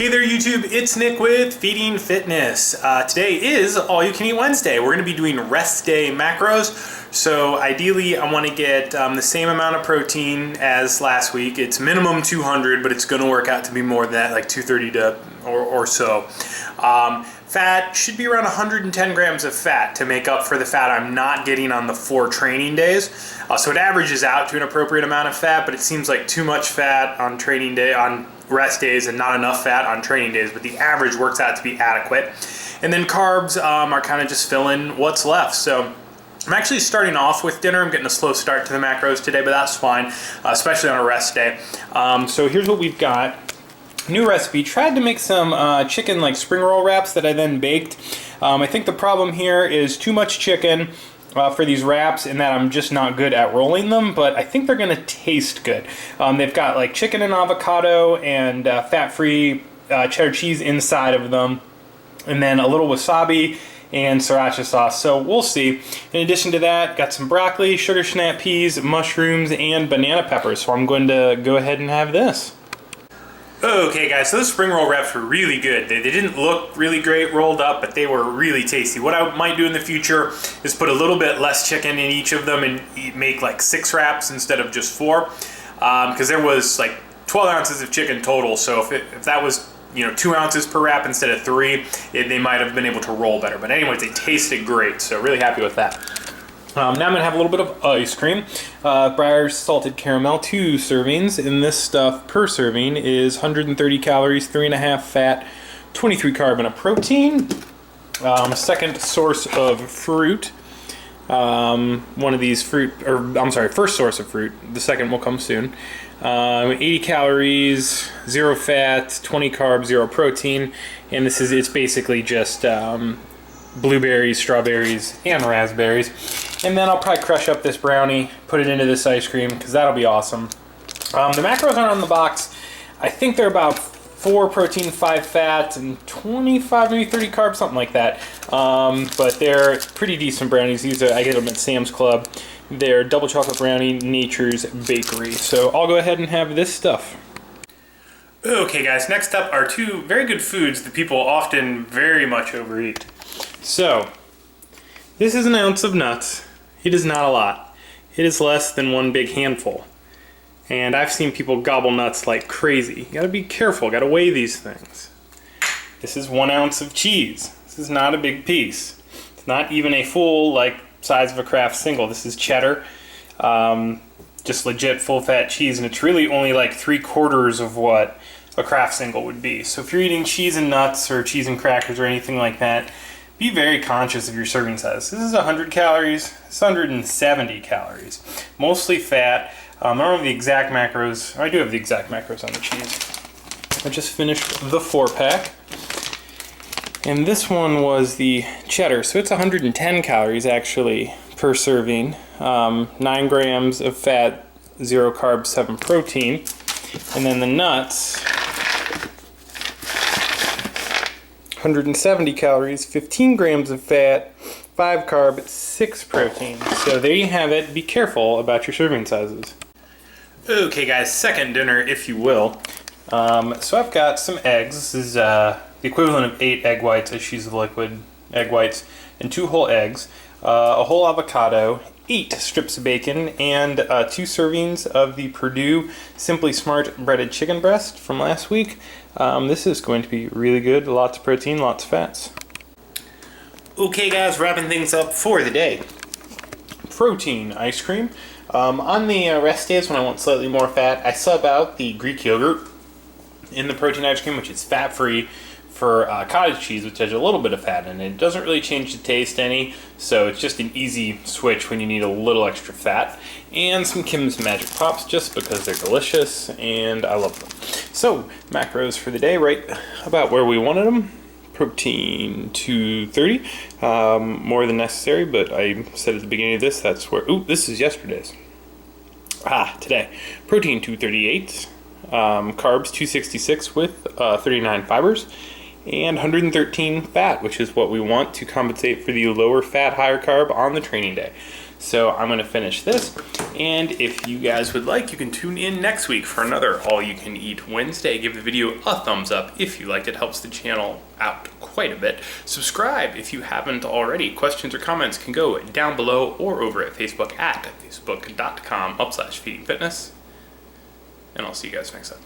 Hey there YouTube, it's Nick with Feeding Fitness. Today is All You Can Eat Wednesday. We're going to be doing rest day macros. So ideally I want to get the same amount of protein as last week. It's minimum 200, but it's going to work out to be more than that, like 230 or so. Fat should be around 110 grams of fat to make up for the fat I'm not getting on the 4 training days. So it averages out to an appropriate amount of fat, but it seems like too much fat on training day, on rest days, and not enough fat on training days, but the average works out to be adequate. And then carbs are kind of just filling what's left. So I'm actually starting off with dinner. I'm getting a slow start to the macros today, but that's fine, especially on a rest day. So here's what we've got. New recipe. Tried to make some chicken like spring roll wraps that I then baked. I think the problem here is too much chicken for these wraps, and that I'm just not good at rolling them, but I think they're gonna taste good. They've got like chicken and avocado and fat-free cheddar cheese inside of them, and then a little wasabi and sriracha sauce, so we'll see. In addition to that, got some broccoli, sugar snap peas, mushrooms, and banana peppers, so I'm going to go ahead and have this. Okay guys, so those spring roll wraps were really good. They didn't look really great rolled up, but they were really tasty. What I might do in the future is put a little bit less chicken in each of them and make like 6 wraps instead of just 4. Because there was like 12 ounces of chicken total, so if that was 2 ounces per wrap instead of 3, they might have been able to roll better. But anyways, they tasted great, so really happy with that. Now I'm going to have a little bit of ice cream. Breyer's salted caramel, 2 servings, and this stuff per serving is 130 calories, 3.5 fat, 23 carb, and a protein. Second source of fruit. One of these first source of fruit. The second will come soon. 80 calories, 0 fat, 20 carbs, 0 protein, and it's basically just blueberries, strawberries, and raspberries. And then I'll probably crush up this brownie, put it into this ice cream, because that'll be awesome. The macros aren't on the box. I think they're about 4 protein, 5 fat, and 25, maybe 30 carbs, something like that. But they're pretty decent brownies. I get them at Sam's Club. They're double chocolate brownie, Nature's Bakery. So I'll go ahead and have this stuff. Okay guys, next up are 2 very good foods that people often very much overeat. So, this is an ounce of nuts. It is not a lot. It is less than 1 big handful. And I've seen people gobble nuts like crazy. You gotta be careful, gotta weigh these things. This is 1 ounce of cheese. This is not a big piece. It's not even a full size of a Kraft single. This is cheddar. Just legit full fat cheese, and it's really only like 3/4 of what a Kraft single would be. So if you're eating cheese and nuts or cheese and crackers or anything like that, be very conscious of your serving size. This is 100 calories, it's 170 calories. Mostly fat. I don't have the exact macros. I do have the exact macros on the cheese. I just finished the 4-pack. And this one was the cheddar. So it's 110 calories actually per serving. 9 grams of fat, 0 carbs, 7 protein. And then the nuts, 170 calories, 15 grams of fat, 5 carb, 6 protein. So there you have it. Be careful about your serving sizes. Okay guys, second dinner if you will. So I've got some eggs. This is the equivalent of 8 egg whites, a sheets of liquid egg whites, and 2 whole eggs, a whole avocado, 8 strips of bacon, and 2 servings of the Purdue Simply Smart breaded chicken breast from last week. This is going to be really good. Lots of protein, lots of fats. Okay guys, wrapping things up for the day. Protein ice cream. On the rest days when I want slightly more fat, I sub out the Greek yogurt in the protein ice cream, which is fat-free, for cottage cheese, which has a little bit of fat in it. It doesn't really change the taste any, so it's just an easy switch when you need a little extra fat. And some Kim's Magic Pops, just because they're delicious and I love them. So, macros for the day, right about where we wanted them. Protein 230, more than necessary, but I said at the beginning of this, that's where, this is yesterday's. Today. Protein 238, carbs 266 with 39 fibers, and 113 fat, which is what we want to compensate for the lower fat, higher carb on the training day. So I'm gonna finish this. And if you guys would like, you can tune in next week for another All You Can Eat Wednesday. Give the video a thumbs up if you liked it. Helps the channel out quite a bit. Subscribe if you haven't already. Questions or comments can go down below or over at Facebook at facebook.com/feedingfitness. And I'll see you guys next time.